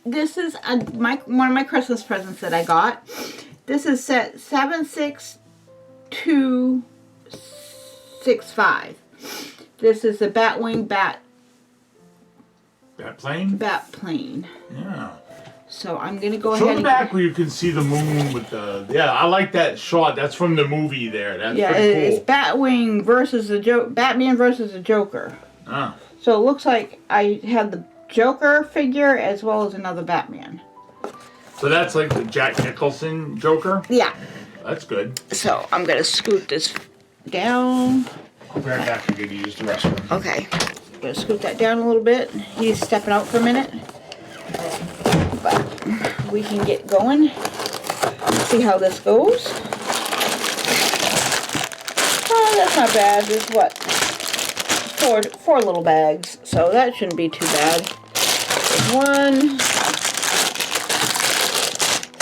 This is one of my Christmas presents that I got. This is set 76265. This is the Batwing Batplane. Yeah. So I'm gonna go ahead. Show the back where you can see the moon with the. Yeah, I like that shot. That's from the movie there. That's pretty cool. It's Batwing versus Batman versus the Joker. Ah. So it looks like I have the Joker figure as well as another Batman. So that's like the Jack Nicholson Joker? Yeah. That's good. So I'm gonna scoot this down. I'll be right back. I'm gonna use the restroom. Okay. I'm gonna scoot that down a little bit. He's stepping out for a minute. But we can get going. See how this goes. Oh, that's not bad. There's what? Four little bags. So that shouldn't be too bad. There's 1,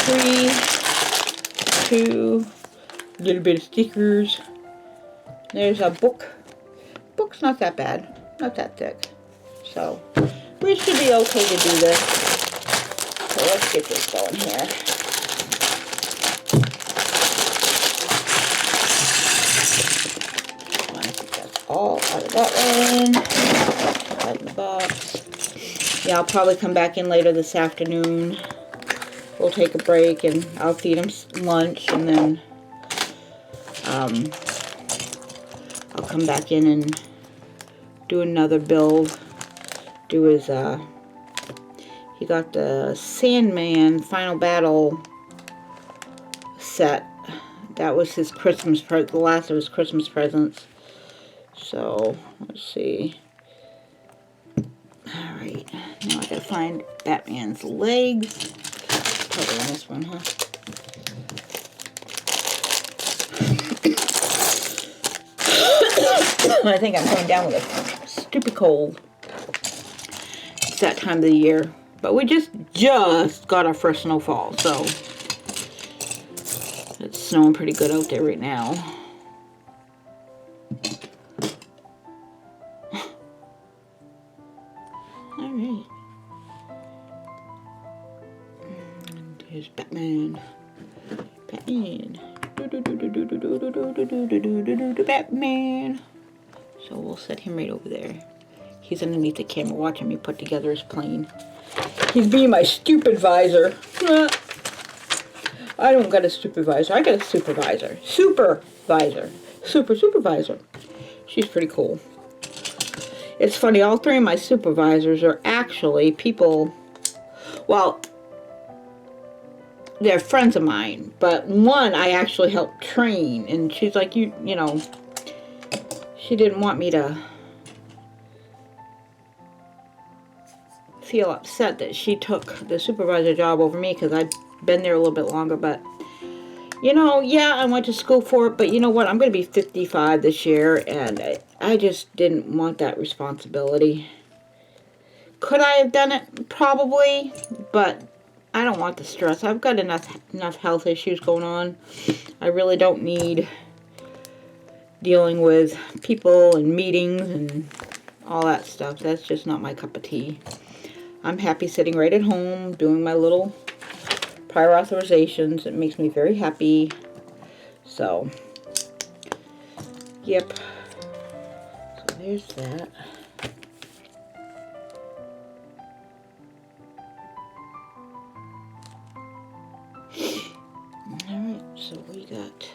3, 2, a little bit of stickers. There's a book. Book's not that bad. Not that thick. So we should be okay to do this. So let's get this going here. I think that's all out of that one. Right in the box. Yeah, I'll probably come back in later this afternoon. We'll take a break and I'll feed him lunch, and then I'll come back in and do another build. Do his he got the Sandman Final Battle set. That was his Christmas present, the last of his Christmas presents. So let's see. Alright, now I gotta find Batman's legs. Probably on this one, huh? I think I'm going down with a stupid cold. It's that time of the year. But we just got our first snowfall, so it's snowing pretty good out there right now. Alright. And here's Batman. Batman. Batman. So we'll set him right over there. He's underneath the camera watching me put together his plane. He's being my stupid visor. I don't got a supervisor. I got a supervisor. Supervisor. Supervisor. She's pretty cool. It's funny, all three of my supervisors are actually people, well, they're friends of mine, but one I actually helped train, and she's like, you know, she didn't want me to feel upset that she took the supervisor job over me because I'd been there a little bit longer. But you know, yeah, I went to school for it, but you know what, I'm going to be 55 this year, and I just didn't want that responsibility. Could I have done it? Probably, but I don't want the stress. I've got enough health issues going on. I really don't need dealing with people and meetings and all that stuff. That's just not my cup of tea. I'm happy sitting right at home doing my little prior authorizations. It makes me very happy. So, yep. So there's that. Alright, so we got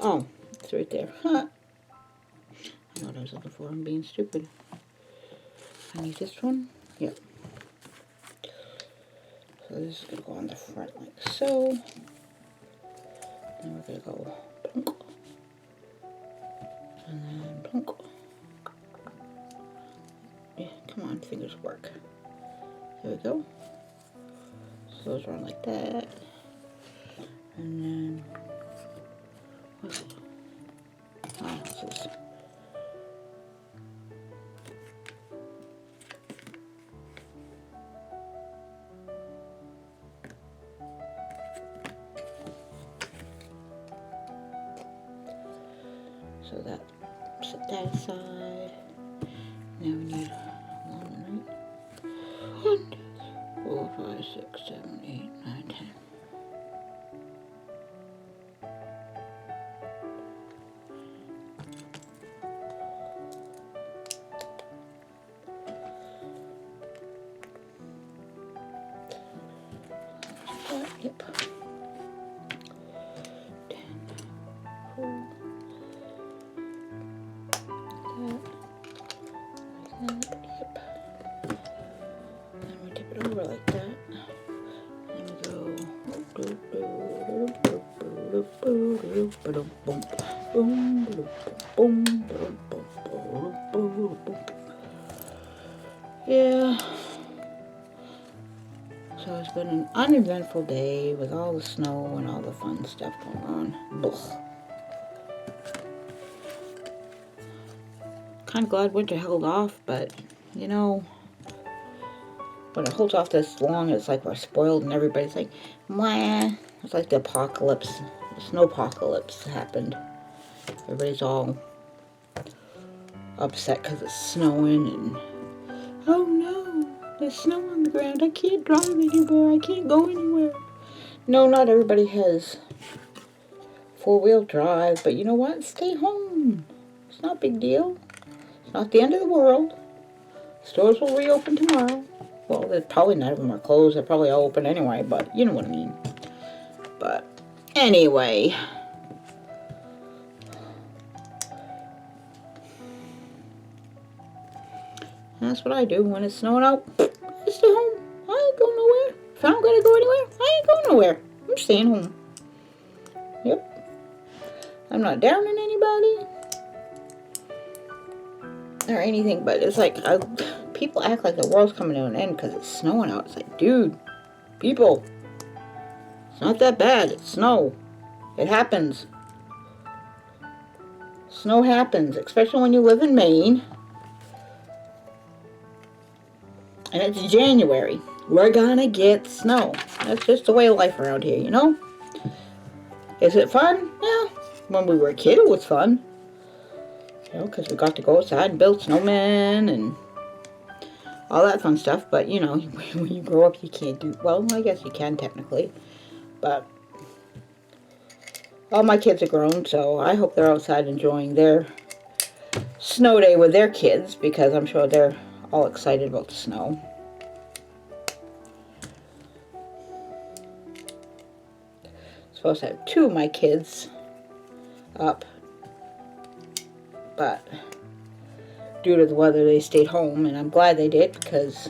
oh, it's right there. Huh. I know what I was looking for. I'm being stupid. I need this one. Yep. So this is going to go on the front like so. Then we're going to go plunk. And then plunk. Yeah, come on, fingers work. There we go. So those run like that. And then, what's it? Oh, this is So that, set that aside. Now we need a long one, right? 1, 2, 3, 4, 5, 6, 7, 8, 9, 10. Yep. 10, 4, yep. Then we tip it over like that. And we go. Yeah. So it's been an uneventful day with all the snow and all the fun stuff going on. Ugh. Kind of glad winter held off, but you know, when it holds off this long, it's like we're spoiled and everybody's like, "Mwah." It's like the apocalypse, the snowpocalypse happened. Everybody's all upset because it's snowing and, oh no, there's snow on the ground. I can't drive anywhere. I can't go anywhere. No, not everybody has four-wheel drive, but you know what? Stay home. It's not a big deal. It's not the end of the world. Stores will reopen tomorrow. Well, probably none of them are closed. They're probably all open anyway, but you know what I mean. But anyway, that's what I do when it's snowing out. I stay home. I ain't going nowhere. If I don't gotta go anywhere, I ain't going nowhere. I'm staying home. Yep. I'm not downing anybody or anything, but it's like people act like the world's coming to an end because it's snowing out. It's like, dude, people, it's not that bad. It's snow. It happens. Snow happens, especially when you live in Maine. And it's January. We're gonna get snow. That's just the way of life around here, you know? Is it fun? Yeah. When we were a kid, it was fun. You know, because we got to go outside and build snowmen and all that fun stuff. But, you know, when you grow up, you can't do... Well, I guess you can technically. But all my kids are grown, so I hope they're outside enjoying their snow day with their kids, because I'm sure they're all excited about the snow. Supposed to have 2 of my kids up, but due to the weather they stayed home, and I'm glad they did, because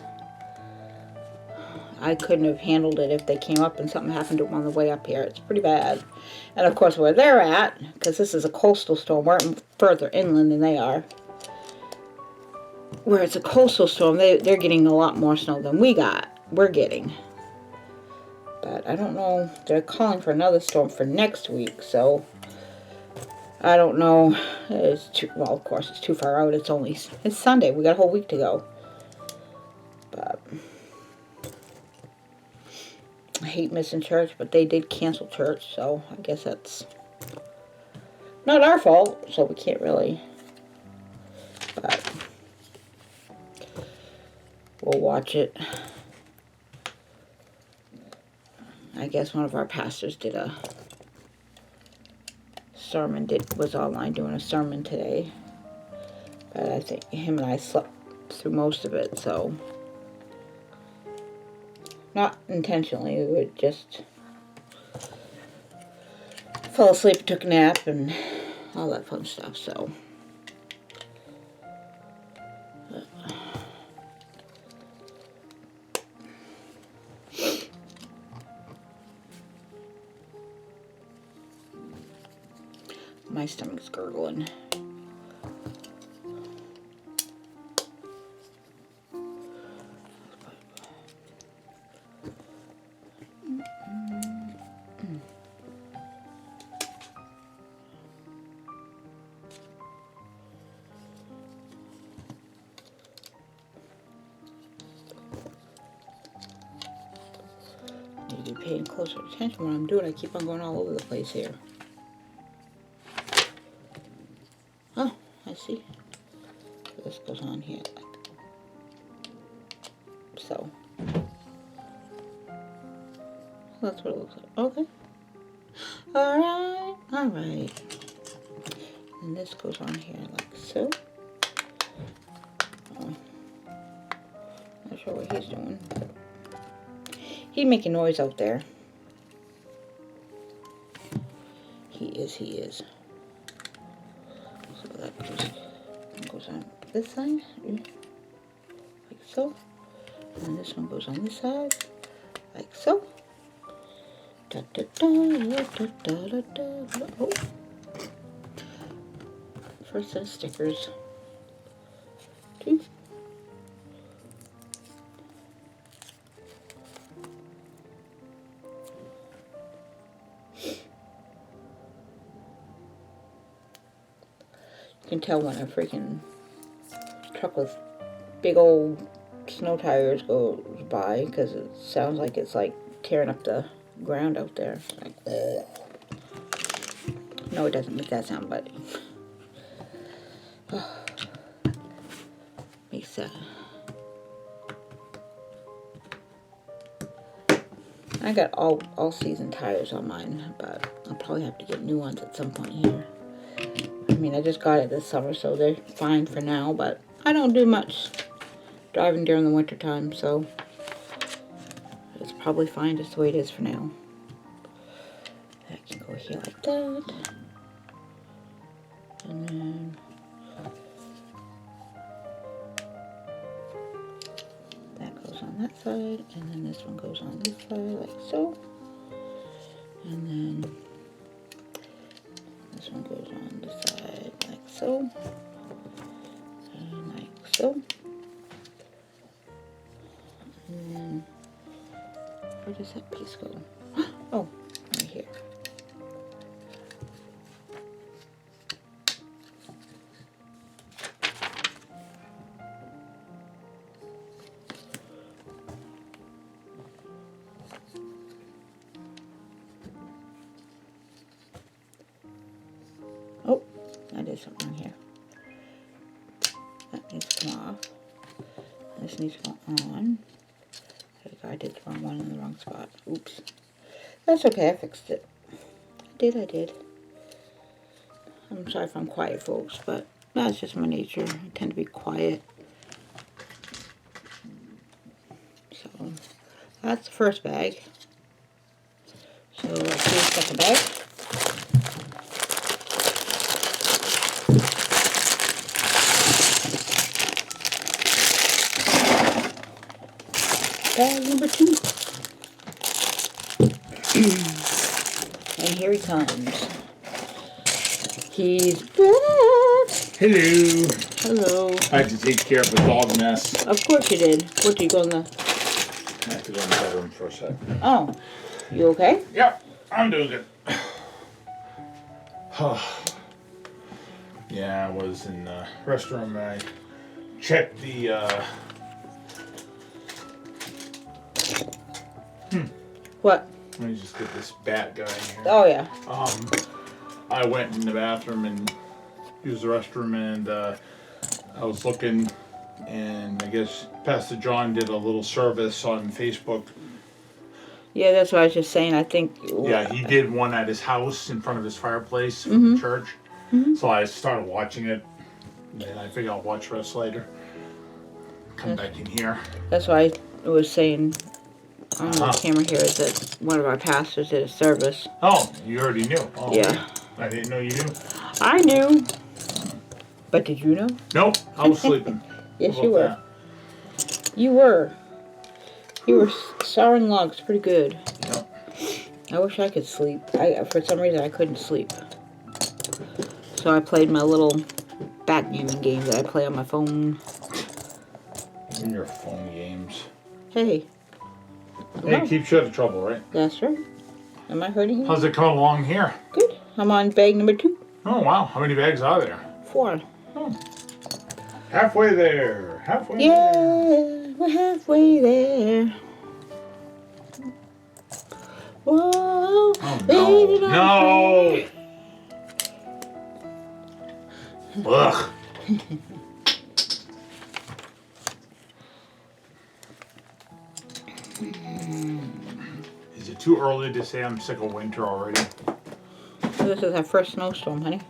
I couldn't have handled it if they came up and something happened to them on the way up here. It's pretty bad. And of course where they're at, because this is a coastal storm, we're further inland than they are. Where it's a coastal storm, they're getting a lot more snow than we're getting. But I don't know, they're calling for another storm for next week, so I don't know. Well, of course, it's too far out. It's Sunday. We got a whole week to go. But I hate missing church, but they did cancel church, so I guess that's not our fault, so we can't really. But we'll watch it. I guess one of our pastors did a sermon, was online doing a sermon today. But I think him and I slept through most of it, so not intentionally, we would just fell asleep, took a nap, and all that fun stuff, so. My stomach's gurgling. Need to be paying closer attention when I'm doing. I keep on going all over the place here. see? This goes on here like so. That's what it looks like. Okay. Alright. Alright. And this goes on here like so. Oh. Not sure what he's doing. He's making noise out there. He is. So that just goes on this side. Like so. And this one goes on this side. Like so. Da, da, da, da, da, da, da. Oh. First set of stickers. 2. You can tell when a freaking truck with big old snow tires goes by because it sounds like it's like tearing up the ground out there. Like, ugh. No, it doesn't make that sound, but makes I got all season tires on mine, but I'll probably have to get new ones at some point here. I mean, I just got it this summer, so they're fine for now, but I don't do much driving during the winter time, so it's probably fine just the way it is for now. That can go here like that. And then that goes on that side, and then this one goes on this side like so. And then this one goes on the side like so. And like so. And then where does that piece go? Oh, right here. Oh, that is something here. That needs to come off. This needs to go on. I did the wrong one in the wrong spot. Oops. That's okay, I fixed it. I did. I'm sorry if I'm quiet, folks, but that's just my nature. I tend to be quiet. So, that's the first bag. So, let's do the second bag. Bag number 2. And here he comes. He's back. Hello. Hello. I had to take care of a dog mess. Of course you did. What, do you go in the... I have to go in the bedroom for a sec. Oh. You okay? Yep, I'm doing good. Yeah, I was in the restroom and I checked the, What? Let me just get this bat guy in here. Oh, yeah. I went in the bathroom and used the restroom, and I was looking, and I guess Pastor John did a little service on Facebook. Yeah, that's what I was just saying. I think... Yeah, he did one at his house in front of his fireplace from the church. So I started watching it, and I figured I'll watch the rest later. Come back in here. That's why I was saying on the camera here is that one of our pastors did a service. Oh, you already knew. Oh, Yeah. okay. I didn't know you knew. I knew. But did you know? Nope, I was sleeping. Yes, How you were. about You were. You were sawing logs pretty good. Yep. I wish I could sleep. For some reason, I couldn't sleep. So I played my little backgammon game that I play on my phone. In your phone games. Hey. Hey, keeps you out of trouble, right? That's right. Am I hurting you? How's it coming along here? Good. I'm on bag number 2. Oh, wow. How many bags are there? 4. Oh. Halfway there. Halfway Yeah, there. we're halfway there. Whoa, Oh, baby, no. No. Ugh. Is it too early to say I'm sick of winter already? This is our first snowstorm, honey.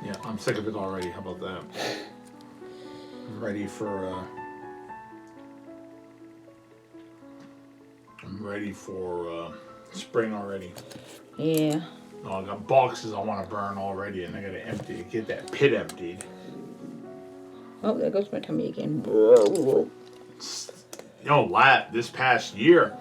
Yeah, I'm sick of it already. How about that? I'm ready for spring already. Yeah. Oh, I got boxes I want to burn already, and I got to get that pit emptied. Oh, there goes my tummy again. You know, this past year,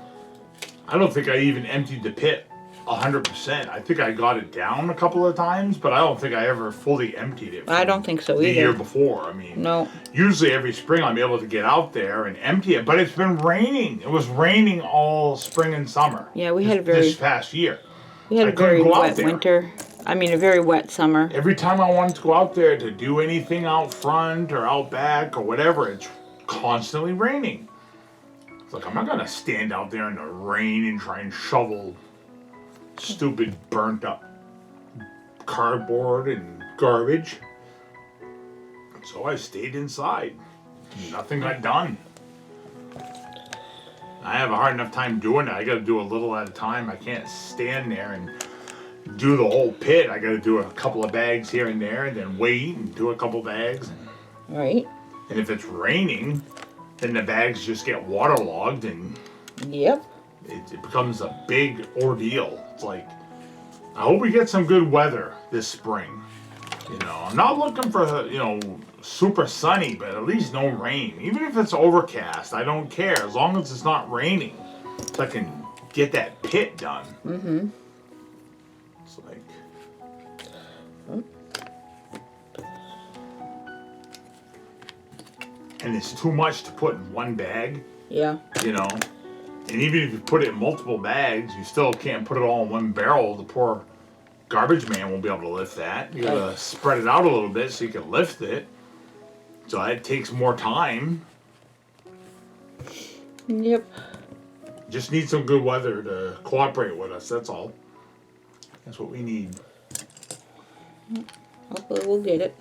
I don't think I even emptied the pit 100%. I think I got it down a couple of times, but I don't think I ever fully emptied it. I don't think so either. The year before, I mean. No. Usually every spring I'm able to get out there and empty it, but it's been raining. It was raining all spring and summer. Yeah, we had this past year. We had a very wet winter. I mean, a very wet summer. Every time I wanted to go out there to do anything out front or out back or whatever, it's constantly raining. It's like, I'm not going to stand out there in the rain and try and shovel stupid burnt up cardboard and garbage. So I stayed inside. Nothing got done. I have a hard enough time doing it. I got to do a little at a time. I can't stand there and do the whole pit. I got to do a couple of bags here and there, and then wait and do a couple bags. Right. And if it's raining, then the bags just get waterlogged, and yep, it becomes a big ordeal. It's like, I hope we get some good weather this spring. You know, I'm not looking for, super sunny, but at least no rain. Even if it's overcast, I don't care, as long as it's not raining, so I can get that pit done. Mm-hmm. It's like, and it's too much to put in one bag. Yeah. You know, and even if you put it in multiple bags, you still can't put it all in one barrel. The poor garbage man won't be able to lift that. You gotta spread it out a little bit so you can lift it. So it takes more time. Yep. Just need some good weather to cooperate with us, that's all. That's what we need. Hopefully we'll get it.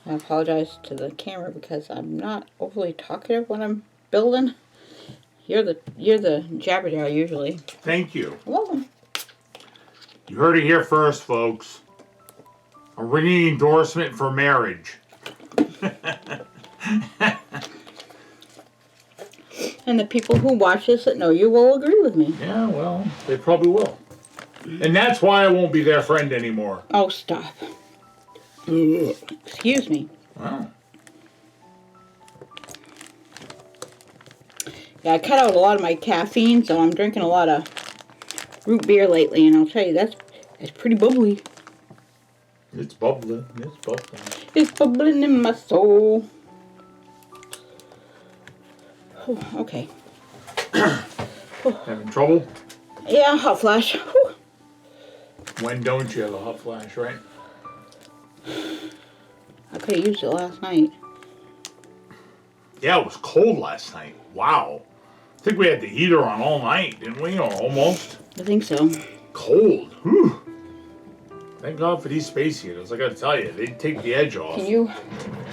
I apologize to the camera because I'm not overly talkative when I'm building. You're the jabberjaw usually. Thank you. You're welcome. You heard it here first, folks. A ringing endorsement for marriage. And the people who watch this that know you will agree with me. Yeah, well, they probably will. And that's why I won't be their friend anymore. Oh, stop. Excuse me. Wow. Yeah, I cut out a lot of my caffeine, so I'm drinking a lot of root beer lately, and I'll tell you, that's pretty bubbly. It's bubbling. It's bubbling. It's bubbling in my soul. Oh, okay. Having trouble? Yeah, hot flash. Whew. When don't you have a hot flash, right? I could have used it last night. Yeah, it was cold last night. Wow. I think we had the heater on all night, didn't we? Or almost. I think so. Cold. Whew. Thank God for these space heaters. I gotta tell you, they take the edge off. Can you?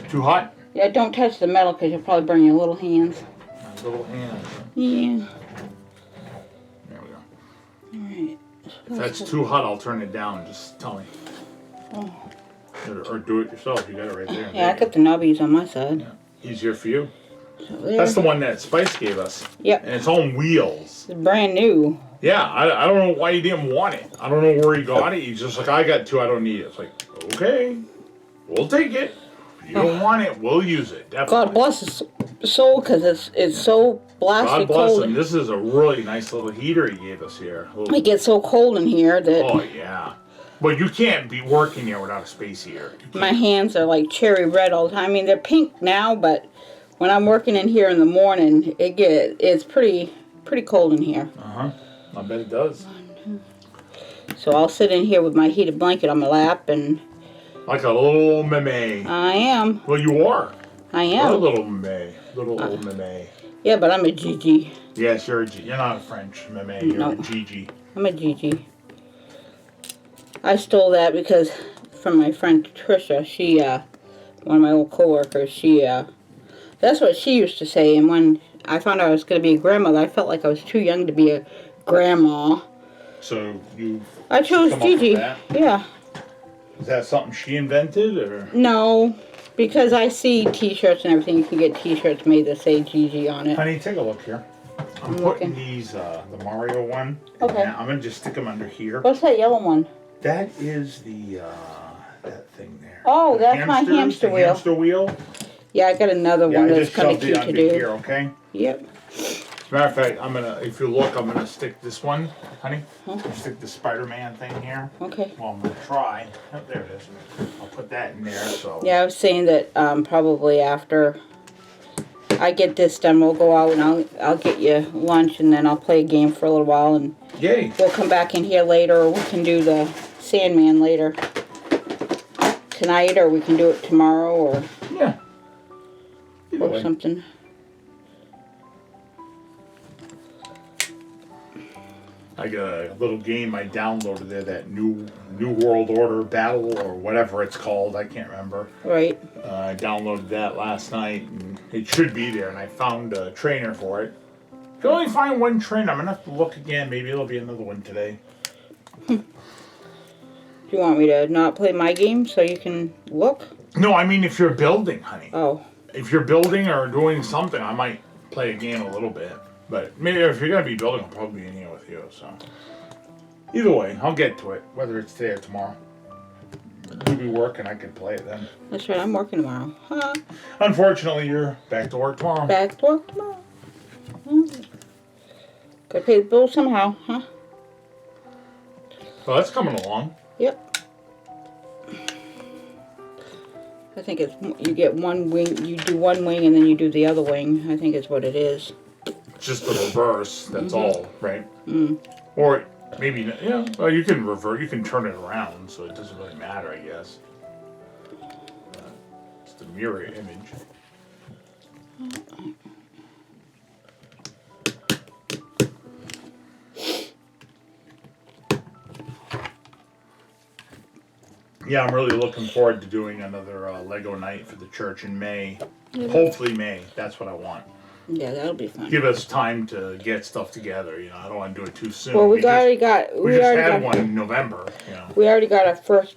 Too hot? Yeah, don't touch the metal because you'll probably burn your little hands. My little hand. Yeah. There we go. Alright. If that's too hot, I'll turn it down. Just tell me. Oh. Or do it yourself. You got it right there. Yeah, I got the knobbies on my side. Yeah. Easier for you. So there. That's the one that Spice gave us. Yep. And it's on wheels. It's brand new. Yeah, I don't know why he didn't want it. I don't know where he got it. He's just like, I got two, I don't need it. It's like, okay, we'll take it. If you don't want it, we'll use it. Definitely. God bless his soul because it's so blasted God bless cold. him. This is a really nice little heater he gave us here. It gets so cold in here that Oh, yeah. But you can't be working here without a space heater. my hands are like cherry red all the time. I mean, they're pink now, but when I'm working in here in the morning, it's pretty cold in here. Uh-huh. I bet it does. So I'll sit in here with my heated blanket on my lap, and Like a little old meme. I am. Well, you are. I You're a am. little meme. Little old meme. Yeah, but I'm a Gigi. Yes, you're not a French, Meme. You're No. a Gigi. I'm a Gigi. I stole that because from my friend Trisha. She, one of my old coworkers, that's what she used to say. And when I found out I was going to be a grandmother, I felt like I was too young to be a grandma. So you I chose come Gigi. Up with that? Yeah. Is that something she invented, or? No, because I see T-shirts and everything. You can get T-shirts made that say Gigi on it. Honey, take a look here. I'm putting looking. these, the Mario one. Okay. I'm gonna just stick them under here. What's that yellow one? That is the, that thing there. Oh, The that's my hamster the wheel. Hamster wheel. Yeah, I got another Yeah, one I that's just kind of shoved it cute to under do. here, okay? Yep. As a matter of fact, if you look, I'm gonna stick this one, honey. Stick the Spider-Man thing here. Okay. Well, I'm gonna try. Oh, there it is. I'll put that in there, so. Yeah, I was saying that probably after I get this done, we'll go out and I'll get you lunch, and then I'll play a game for a little while, and Yay. we'll come back in here later, or we can do the Sandman later tonight, or we can do it tomorrow, or Yeah. Either way. something. I got a little game I downloaded there, that New World Order Battle or whatever it's called. I can't remember. Right. I downloaded that last night, and it should be there. And I found a trainer for it. If you only find one trainer, I'm gonna have to look again. Maybe there'll be another one today. Do you want me to not play my game so you can look? No, I mean if you're building, honey. Oh. If you're building or doing something, I might play a game a little bit. But maybe if you're gonna be building, I'll probably be in here with you. So either way, I'll get to it, whether it's today or tomorrow. You'll be working, I can play it then. That's right, I'm working tomorrow. Huh? Unfortunately, you're back to work tomorrow. Back to work tomorrow. Gotta pay the bills somehow, huh? Well, that's coming along. Yep. I think it's, you get one wing, you do one wing and then you do the other wing. I think is what it is. It's just the reverse, that's all, right? Mm. Or maybe, yeah, well, you can revert, you can turn it around, so it doesn't really matter, I guess. It's the mirror image. Yeah, I'm really looking forward to doing another Lego night for the church in May. Hopefully May, that's what I want. Yeah, that'll be fun. Give us time to get stuff together, I don't want to do it too soon. Well, we just already had one in November, We already got our first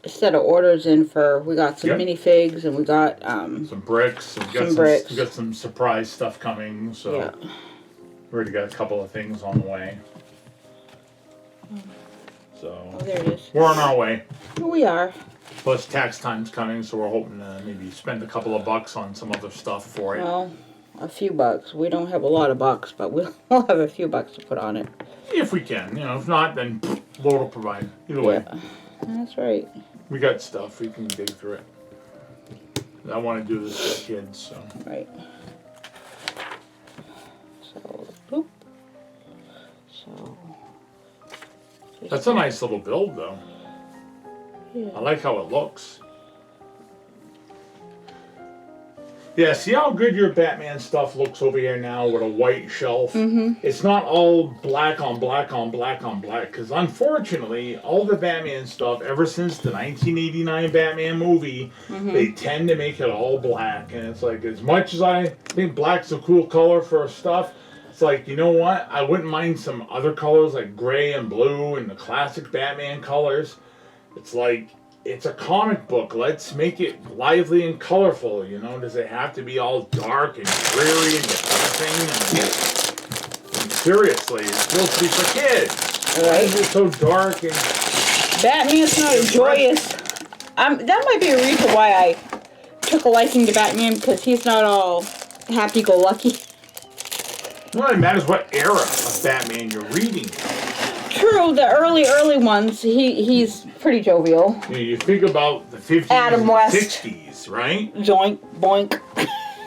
set of orders in for, we got some Yep. minifigs and we got, some bricks. We got some surprise stuff coming, so yeah. we already got a couple of things on the way. So Oh, there it is. we're on our way. Here we are. Plus tax time's coming, so we're hoping to maybe spend a couple of bucks on some other stuff for it. Well, a few bucks. We don't have a lot of bucks, but we'll have a few bucks to put on it. If we can, if not, then Lord will provide. Either way, Yeah, that's right. we got stuff. We can dig through it. I want to do this for kids, so. Right. So, boop. So. That's a nice little build, though. Yeah. I like how it looks. Yeah, see how good your Batman stuff looks over here now with a white shelf? Mm-hmm. It's not all black on black on black on black, because unfortunately, all the Batman stuff, ever since the 1989 Batman movie, they tend to make it all black. And it's like, as much as I think black's a cool color for stuff, it's like, you know what? I wouldn't mind some other colors like gray and blue and the classic Batman colors. It's like, it's a comic book. Let's make it lively and colorful, Does it have to be all dark and dreary and depressing? And seriously, it's supposed to be for kids. Why is it so dark and... Batman's not as joyous. That might be a reason why I took a liking to Batman, because he's not all happy-go-lucky. Well, it matters what era of Batman you're reading. True, the early ones, he's pretty jovial. You think about the 50s Adam and West. 60s, right? Joink, boink.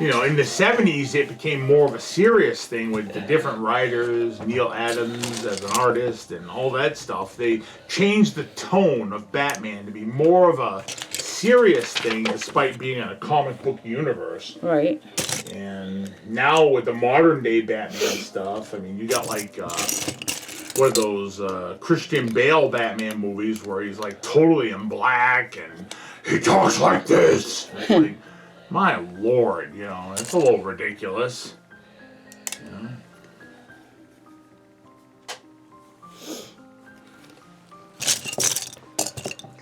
In the 70s, it became more of a serious thing with the different writers, Neil Adams as an artist and all that stuff. They changed the tone of Batman to be more of a serious thing despite being in a comic book universe. Right. And now with the modern day Batman stuff, I mean, you got like what are those Christian Bale Batman movies where he's like totally in black and he talks like this. It's like, my lord, you know, it's a little ridiculous. You know?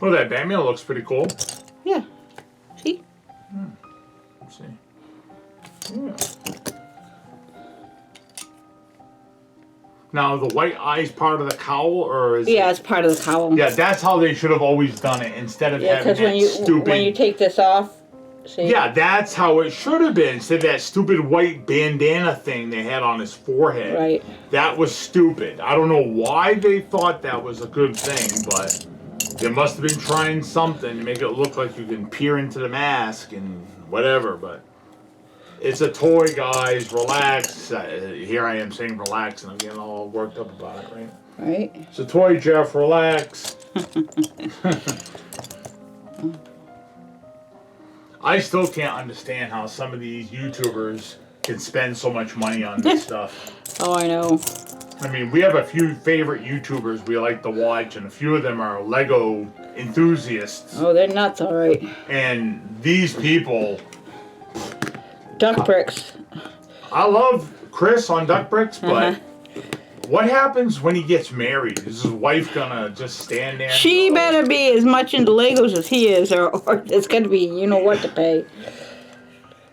Oh, that Batman looks pretty cool. Yeah. See? Let's see. Yeah. Now, the white eye's part of the cowl, or is Yeah, it? it's part of the cowl. Yeah, that's how they should have always done it, instead of Yeah, having because that when you take this off, see? Yeah, that's how it should have been, instead of that stupid white bandana thing they had on his forehead. Right. That was stupid. I don't know why they thought that was a good thing, but they must have been trying something to make it look like you can peer into the mask and whatever, but it's a toy, guys. Relax. Here I am saying relax, and I'm getting all worked up about it, right? Right. It's a toy, Jeff. Relax. I still can't understand how some of these YouTubers can spend so much money on this stuff. Oh, I know. I mean, we have a few favorite YouTubers we like to watch, and a few of them are Lego enthusiasts. Oh, they're nuts, all right. And these people... Duck bricks. I love Chris on Duck Bricks, but what happens when he gets married? Is his wife gonna just stand there? She better be as much into Legos as he is, or it's gonna be you know what to pay.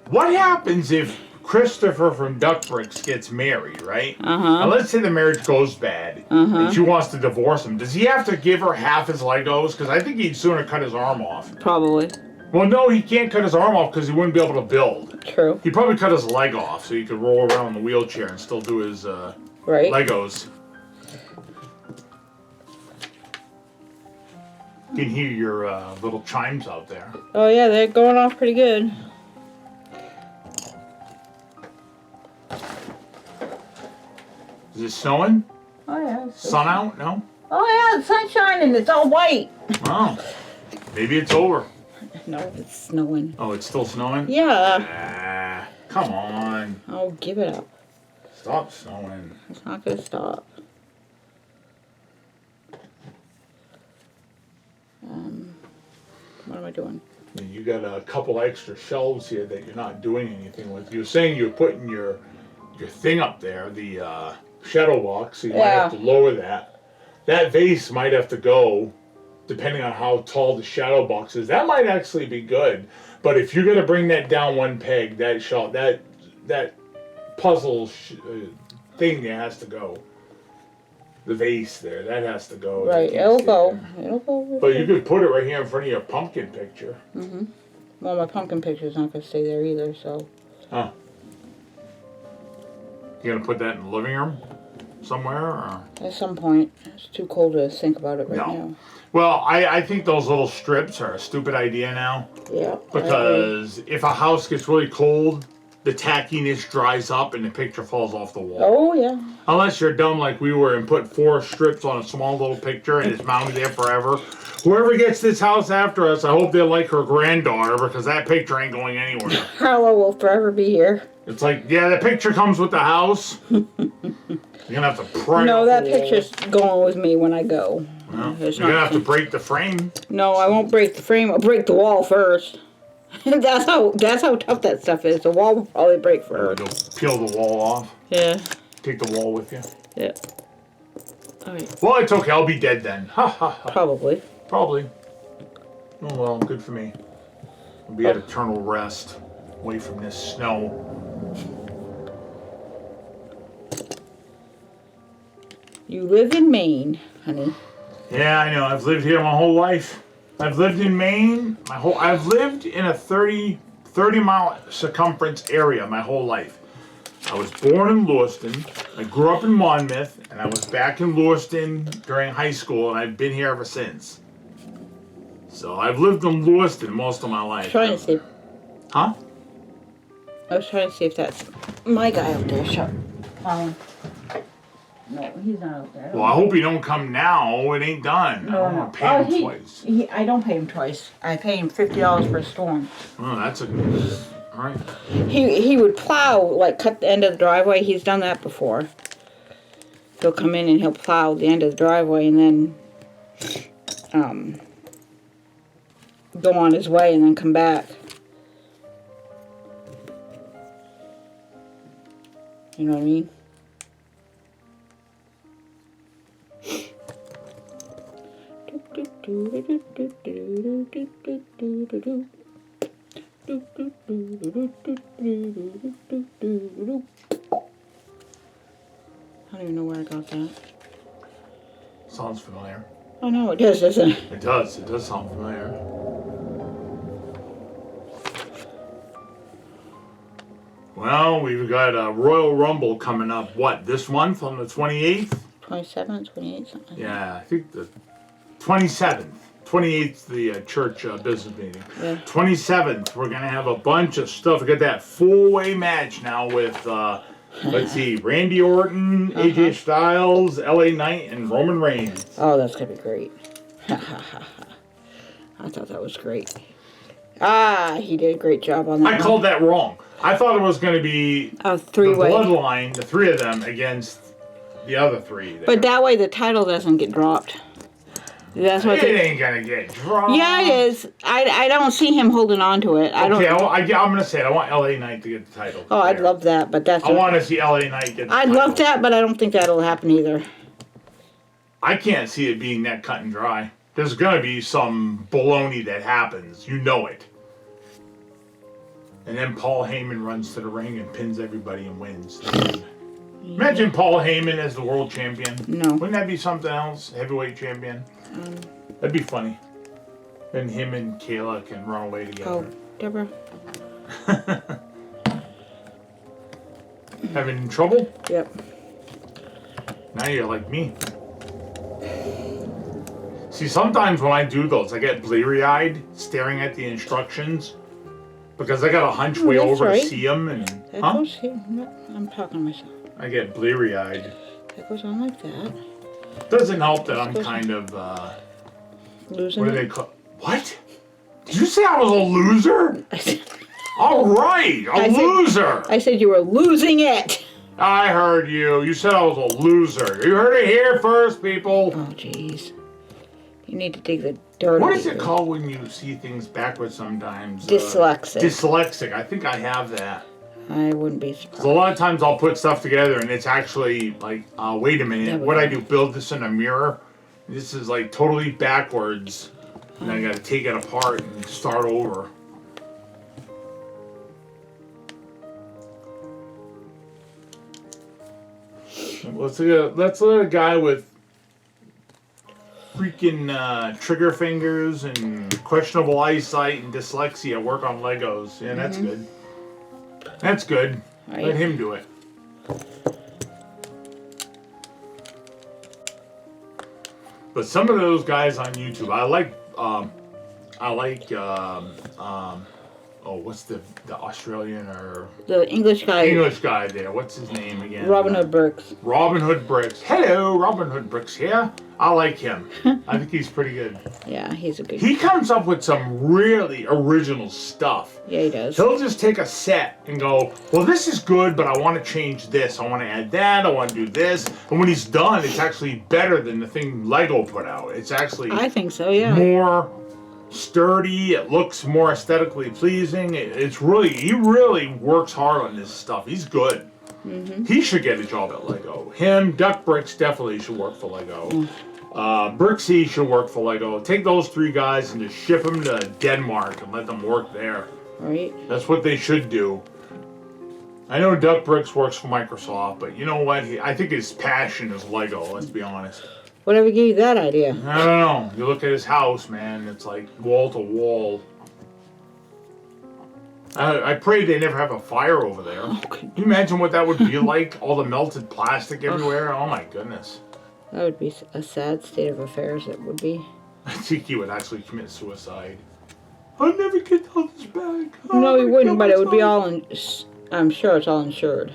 What happens if Christopher from Duck Bricks gets married, right? Uh-huh. Now let's say the marriage goes bad, and she wants to divorce him. Does he have to give her half his Legos? Because I think he'd sooner cut his arm off. Probably. Well, no, he can't cut his arm off because he wouldn't be able to build. True. He'd probably cut his leg off so he could roll around in the wheelchair and still do his Right. Legos. You can hear your little chimes out there. Oh yeah, they're going off pretty good. Is it snowing? Oh yeah. Sun out? No? Oh yeah, the sun's shining. It's all white. Oh. Maybe it's over. No, it's snowing. Oh, it's still snowing? Yeah. Ah, come on. Oh, give it up. Stop snowing. It's not gonna stop. What am I doing? You got a couple extra shelves here that you're not doing anything with. You were saying you're putting your thing up there, the shadow box, so you might have to lower that. That vase might have to go, depending on how tall the shadow box is. That might actually be good. But if you're gonna bring that down one peg, that puzzle thing there has to go. The vase there, that has to go. Right, it'll go. It'll go. But you could put it right here in front of your pumpkin picture. Mm-hmm. Well, my pumpkin picture's not gonna stay there either, so. Huh. You gonna put that in the living room somewhere, or? At some point. It's too cold to think about it right now. Well, I think those little strips are a stupid idea now. Yeah. Because if a house gets really cold, the tackiness dries up and the picture falls off the wall. Oh, yeah. Unless you're dumb like we were and put 4 strips on a small little picture and it's mounted there forever. Whoever gets this house after us, I hope they like her granddaughter, because that picture ain't going anywhere. Harlow will forever be here. It's like, yeah, the picture comes with the house. You're gonna have to pry. No, that picture's going with me when I go. Well, you're gonna have to break the frame. No, I won't break the frame. I'll break the wall first. that's how tough that stuff is. The wall will probably break first. You'll peel the wall off. Yeah. Take the wall with you. Yeah. All right. Well, it's okay. I'll be dead then. Ha ha ha. Probably. Probably. Oh well, good for me. I'll be at eternal rest, away from this snow. You live in Maine, honey. Yeah, I know. I've lived here my whole life. I've lived in Maine I've lived in a 30-mile circumference area my whole life. I was born in Lewiston. I grew up in Monmouth, and I was back in Lewiston during high school, and I've been here ever since. So I've lived in Lewiston most of my life. Trying to see. Huh? I was trying to see if that's my guy out there. Shut. No, he's not out there. Well, I hope he don't come now. It ain't done. I don't want to pay him twice. I don't pay him twice. I pay him $50 for a storm. Oh, that's a good. All right. He would plow, like cut the end of the driveway. He's done that before. He'll come in and he'll plow the end of the driveway and then go on his way and then come back. You know what I mean? I don't even know where I got that. Sounds familiar. Oh no, it does, doesn't it? It does. It does sound familiar. Well, we've got a Royal Rumble coming up, what, this month on the 28th? 27th, 28th, something. Yeah, I think the 27th. 28th, the church business meeting. Yeah. 27th, we're going to have a bunch of stuff. We got that four-way match now with, let's see, Randy Orton, AJ Styles, LA Knight, and Roman Reigns. Oh, that's going to be great. I thought that was great. Ah, he did a great job on that. I called that wrong. I thought it was going to be a the three-way. Bloodline, the three of them, against the other three. There. But that way the title doesn't get dropped. That's what it ain't gonna get dropped. Yeah, it is. I don't see him holding on to it. I don't. Okay, I'm gonna say it. I want LA Knight to get the title. Oh, I'd love that, but that's. I want to see LA Knight get the I'd title. love that, but I don't think that'll happen either. I can't see it being that cut and dry. There's gonna be some baloney that happens. You know it. And then Paul Heyman runs to the ring and pins everybody and wins. Imagine Paul Heyman as the world champion. No. Wouldn't that be something else? Heavyweight champion. That'd be funny. Then him and Kayla can run away together. Oh, Deborah. Having trouble? Yep. Now you're like me. See, sometimes when I do those, I get bleary-eyed staring at the instructions because I got to hunch way over right. to see them. And, That goes here. No, I'm talking to myself. I get bleary-eyed. That goes on like that. Doesn't help that I'm kind of, Losing what do it. they call, what? Did you say I was a loser? All right, loser. I said you were losing it. I heard you. You said I was a loser. You heard it here first, people. Oh, jeez. You need to dig the dirt. What is it called when you see things backwards sometimes? Dyslexic. Dyslexic. I think I have that. I wouldn't be surprised. So a lot of times I'll put stuff together and it's actually like, wait a minute, what I do, build this in a mirror? This is like totally backwards. And I gotta take it apart and start over. Let's let a guy with freaking trigger fingers and questionable eyesight and dyslexia work on Legos. Yeah, that's good. That's good. Right. Let him do it. But some of those guys on YouTube, I like, what's the Australian or The English guy. English guy there? What's his name again? Robin Hood Brooks. Robin Hood Brooks. Hello, Robin Hood Brooks here. I like him. I think he's pretty good. Yeah, he's a good. He comes up with some really original stuff. Yeah, he does. He'll just take a set and go, well, this is good, but I want to change this. I want to add that. I want to do this. And when he's done, it's actually better than the thing Lego put out. It's actually I think so. Yeah. more sturdy. It looks more aesthetically pleasing. It's really, he really works hard on this stuff. He's good. He should get a job at Lego. Him, Duck Bricks definitely should work for Lego. Brixie should work for Lego. Take those three guys and just ship them to Denmark and let them work there. Right. That's what they should do. I know Duck Bricks works for Microsoft, but you know what? I think his passion is Lego, let's be honest. Whatever gave you that idea? I don't know. You look at his house, man, it's like wall to wall. I pray they never have a fire over there. Oh, Can you imagine what that would be like? All the melted plastic everywhere? Oh my goodness. that would be a sad state of affairs. It would be. I think he would actually commit suicide. I'll never get out this bag. No, he wouldn't. But it would be all. I'm sure it's all insured.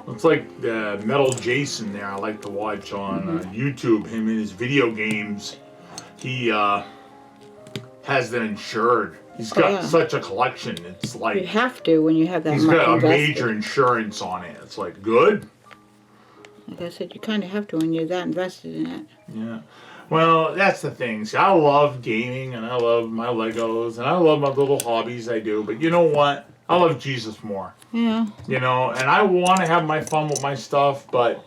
It's like the Metal Jason there. I like to watch on YouTube. Him in his video games. He has them insured. He's Oh, got yeah. such a collection. It's You like have to when you have that he's much got a invested. major insurance on it. It's like good. Like I said, you kind of have to when you're that invested in it. Yeah. Well, that's the thing. See, I love gaming and I love my Legos and I love my little hobbies I do. But you know what? I love Jesus more. Yeah. You know, and I want to have my fun with my stuff, but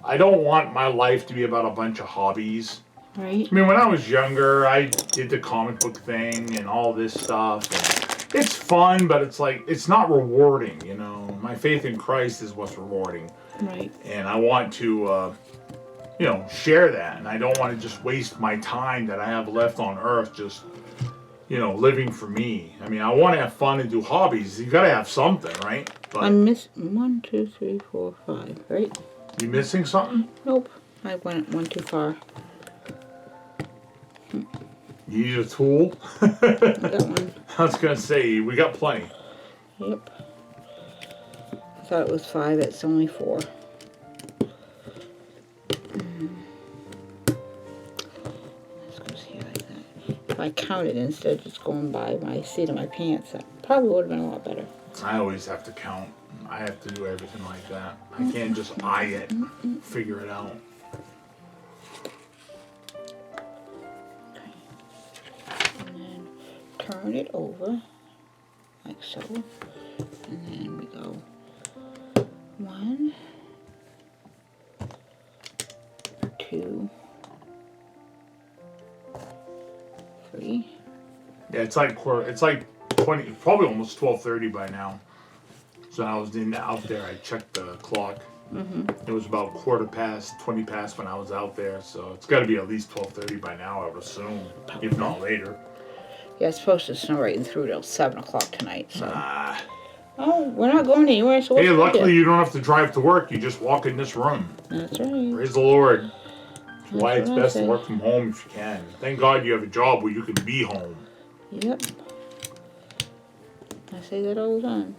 I don't want my life to be about a bunch of hobbies. Right. I mean, when I was younger, I did the comic book thing and all this stuff. And it's fun, but it's like, it's not rewarding, you know. My faith in Christ is what's rewarding. Right. And I want to, you know, share that. And I don't want to just waste my time that I have left on earth just, you know, living for me. I mean, I want to have fun and do hobbies. You got to have something, right? But I'm missing 1, 2, 3, 4, 5. Right? you missing something? Nope. I went one too far. You need a tool? I got one. I was going to say, we got plenty. Yep. I thought it was 5. It's only 4. Let's go see like that. If I counted instead of just going by my seat of my pants, that probably would have been a lot better. I always have to count. I have to do everything like that. I can't just eye it, figure it out. And then turn it over like so. And then we go 1, 2, 3. Yeah, it's like 20, probably almost 12:30 by now. So I was out there. I checked the clock. It was about 20 past when I was out there. So it's got to be at least 12:30 by now, I would assume, if not later. Yeah, it's supposed to snow right through till 7 o'clock tonight, so. Ah. Oh, we're not going anywhere, so Hey, what's luckily you don't have to drive to work. You just walk in this room. That's right. Praise the Lord. That's why it's what I best to say. work from home if you can. Thank God you have a job where you can be home. Yep. I say that all the time.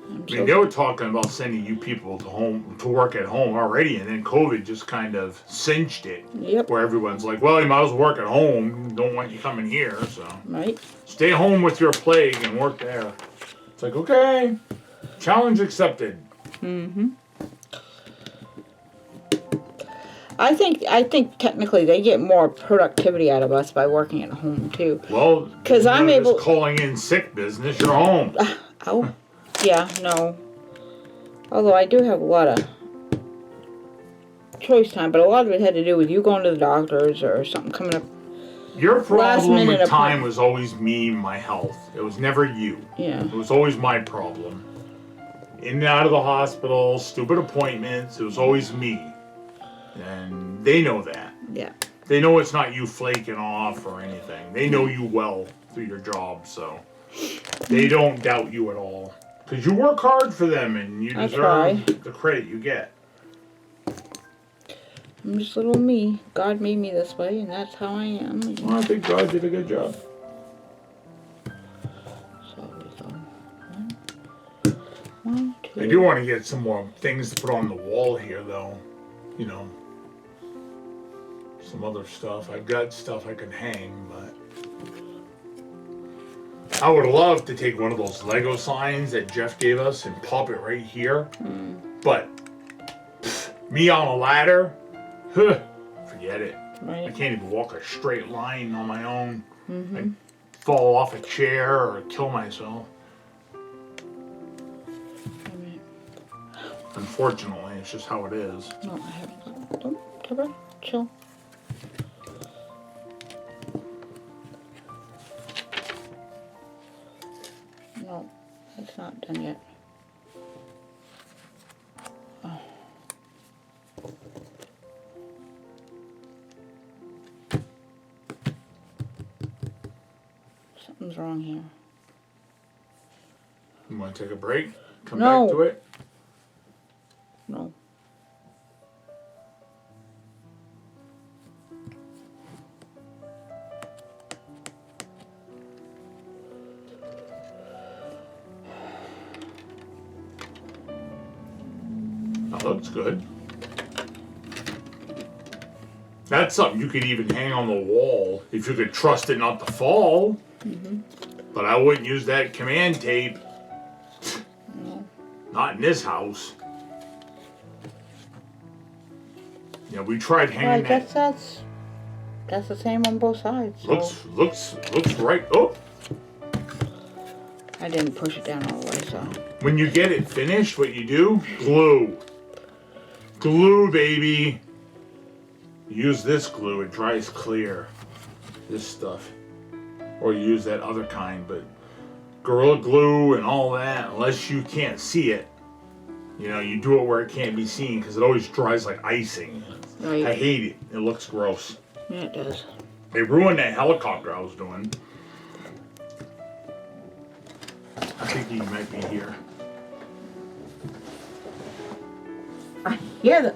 I mean, they were talking about sending you people to work at home already, and then COVID just kind of cinched it. Yep. Where everyone's like, well, you might as well work at home. Don't want you coming here, so Right. stay home with your plague and work there. It's like, okay, challenge accepted. Mm-hmm. I think technically they get more productivity out of us by working at home too. Well, 'Cause I'm able- this calling in sick business. You're home. Oh, yeah, no. Although I do have a lot of choice time, but a lot of it had to do with you going to the doctors or something coming up. Your problem minute with time appointment. was always me, my health. It was never you. Yeah. It was always my problem. In and out of the hospital, stupid appointments. It was always me. And they know that. Yeah. They know it's not you flaking off or anything. They know you well through your job, so they don't doubt you at all. Because you work hard for them and you I deserve try. the credit you get. I'm just little me. God made me this way, and that's how I am. Well, I think God did a good job. So we go 1, 2. I do want to get some more things to put on the wall here, though. You know, some other stuff. I've got stuff I can hang, but I would love to take one of those Lego signs that Jeff gave us and pop it right here. But me on a ladder, forget it. I Right. can't even walk a straight line on my own. I'd fall off a chair or kill myself. Unfortunately, it's just how it is. No, I haven't got. Don't cover. Chill. No, it's not done yet. Oh. Something's wrong here. You want to take a break? Come No. back to it? No. That looks good. That's something you could even hang on the wall if you could trust it not to fall. But I wouldn't use that command tape. Not in this house. Yeah, we tried Well, I hanging guess that. that's the same on both sides. So. Looks right. Oh, I didn't push it down all the way, so. when you get it finished, what you do? Glue. Glue, baby. Use this glue. It dries clear. This stuff. Or you use that other kind, but Gorilla Glue and all that, unless you can't see it. You know, you do it where it can't be seen because it always dries like icing. Right. I hate it. It looks gross. Yeah, it does. They ruined that helicopter I was doing. I think he might be here. I hear that.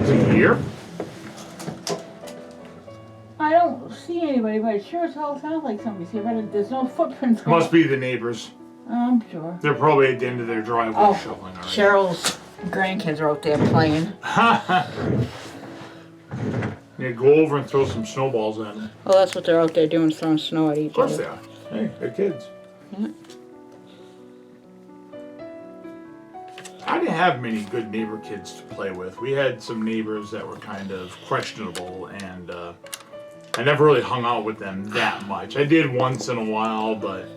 Is he here? I don't see anybody, but it sure as hell sounds like somebody's here. But there's no footprints. Must be the neighbors. I'm sure. They're probably at the end of their driveway shoveling already. Cheryl's grandkids are out there playing. Yeah, go over and throw some snowballs at them. Oh, that's what they're out there doing, throwing snow at each other. Of course they are. Hey, they're kids. Yeah. I didn't have many good neighbor kids to play with. We had some neighbors that were kind of questionable, and I never really hung out with them that much. I did once in a while, but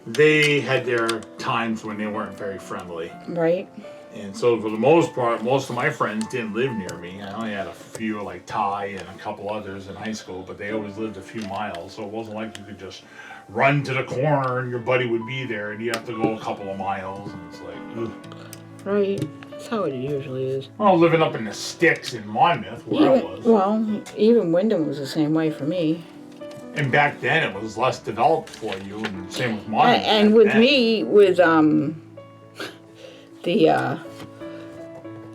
they had their times when they weren't very friendly. Right. And so for the most part, most of my friends didn't live near me. I only had a few, like Ty and a couple others in high school, but they always lived a few miles. So it wasn't like you could just run to the corner and your buddy would be there, and you have to go a couple of miles, and it's like, ugh. Right. That's how it usually is. Well, living up in the sticks in Monmouth, where I was. Well, even Wyndham was the same way for me. And back then it was less developed for you, and same with Monmouth. And with me, with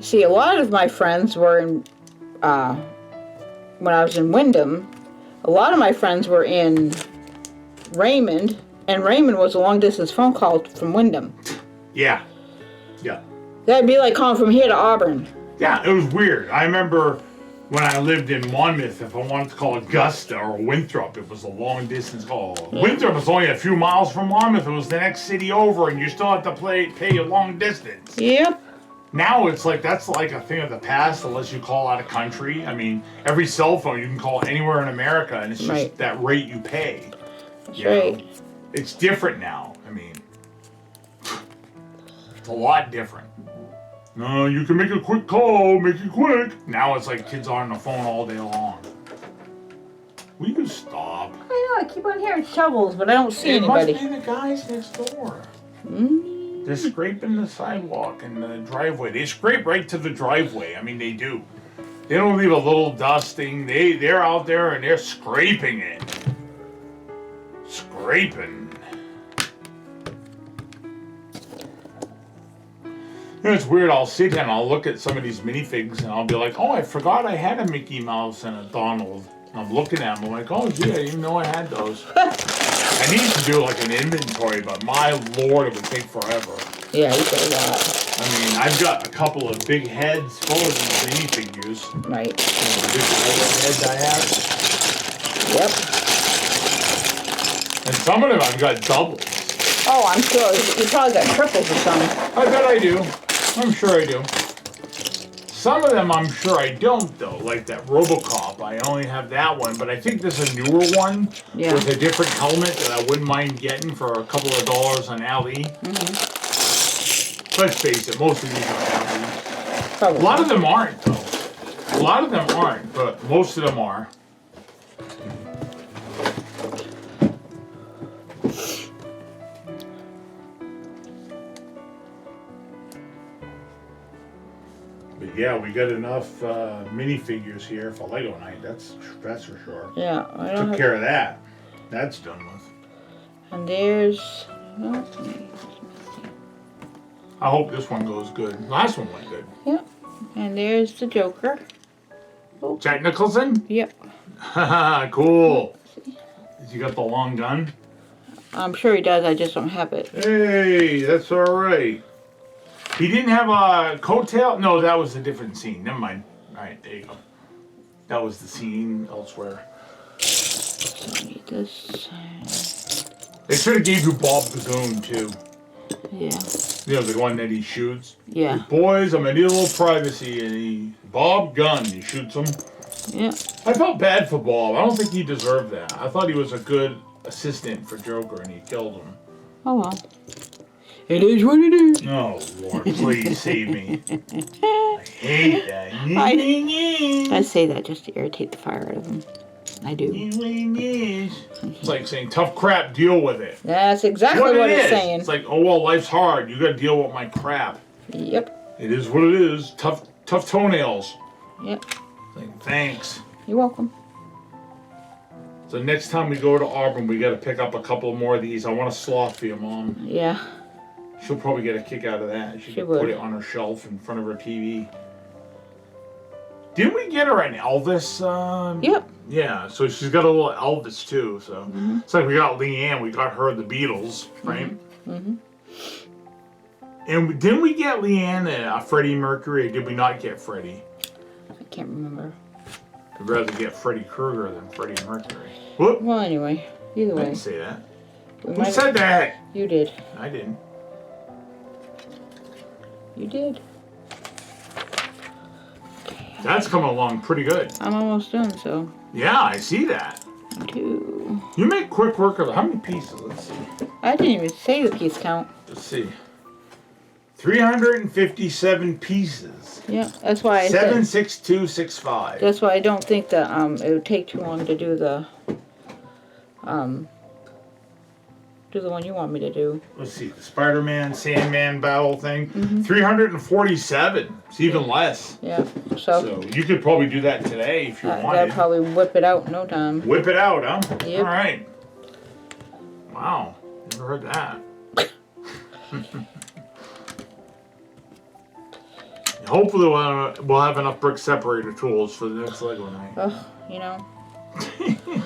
see, a lot of my friends were in, when I was in Wyndham, a lot of my friends were in Raymond, and Raymond was a long distance phone call from Wyndham. Yeah. Yeah. That'd be like calling from here to Auburn. Yeah, it was weird. I remember when I lived in Monmouth, if I wanted to call Augusta or Winthrop, it was a long distance call. Yeah. Winthrop was only a few miles from Monmouth. It was the next city over, and you still have to pay a long distance. Yep. Now it's like, that's like a thing of the past unless you call out of country. I mean, every cell phone you can call anywhere in America, and it's just that rate you pay. That's right. know? It's different now. I mean, it's a lot different. No, you can make a quick call, make it quick. Now it's like kids are on the phone all day long. Will you stop? I know, I keep on hearing shovels, but I don't see anybody. It must be the guys next door. Mm. They're scraping the sidewalk and the driveway. They scrape right to the driveway. I mean, they do. They don't leave a little dusting. They're out there and they're scraping it. Scraping. You know, it's weird. I'll sit here and I'll look at some of these minifigs and I'll be like, oh, I forgot I had a Mickey Mouse and a Donald. And I'm looking at them. I'm like, oh, gee, I didn't know I had those. I need to do like an inventory, but my lord, it would take forever. Yeah, you got a lot. I mean, I've got a couple of big heads full of these minifigures. Right. The big heads I have. Yep. And some of them I've got doubles. Oh, I'm sure. You probably got triples or something. I bet I do. I'm sure I do. Some of them I'm sure I don't, though. Like that RoboCop, I only have that one. But I think there's a newer one with a different helmet that I wouldn't mind getting for a couple of dollars on Ali. Let's face it, most of these are Ali. A lot of them aren't, though. A lot of them aren't, but most of them are. But yeah, we got enough minifigures here for Lego night. That's for sure. Yeah, I don't Took care of that. That's done with. And there's. I hope this one goes good. Last one went good. Yep. And there's the Joker. Oh. Jack Nicholson? Yep. Cool. Has he got the long gun? I'm sure he does. I just don't have it. Hey, that's all right. He didn't have a coattail? No, that was a different scene. Never mind. Alright, there you go. That was the scene elsewhere. So I need this. They should have gave you Bob the Goon, too. Yeah. You know, the one that he shoots. Yeah. Like, boys, I'm gonna need a little privacy. And Bob gun, he shoots him. Yeah. I felt bad for Bob. I don't think he deserved that. I thought he was a good assistant for Joker, and he killed him. Oh well. It is what it is. Oh, Lord, please save me. I hate that. I say that just to irritate the fire out of him. I do. It's like saying, tough crap, deal with it. That's exactly what it's saying. It's like, oh, well, life's hard. You gotta deal with my crap. Yep. It is what it is. Tough toenails. Yep. It's like, thanks. You're welcome. So next time we go to Auburn, we gotta pick up a couple more of these. I want a sloth for your mom. Yeah. She'll probably get a kick out of that. She can would. put it on her shelf in front of her TV. Didn't we get her an Elvis? Yep. Yeah, so she's got a little Elvis too. So it's like we got Leanne, we got her the Beatles, right? Mm-hmm. And didn't we get Leanne a Freddie Mercury, or did we not get Freddie? I can't remember. I'd rather get Freddie Krueger than Freddie Mercury. Whoop! Well, anyway, either I way. didn't say that. We Who said that? You did. I didn't. You did. That's coming along pretty good. I'm almost done, so. Yeah, I see that. Me too. You make quick work of it. How many pieces? Let's see. I didn't even say the piece count. Let's see. 357 pieces. Yeah, that's why I said. 76265. That's why I don't think that it would take too long to do the one you want me to do. Let's see, the Spider-Man, Sandman battle thing. 347. It's even less. Yeah. So you could probably do that today if you wanted. That'd probably whip it out in no time. Whip it out, huh? Yep. All right. Wow, never heard that. Hopefully we'll have enough brick separator tools for the next Lego night. Oh, you know.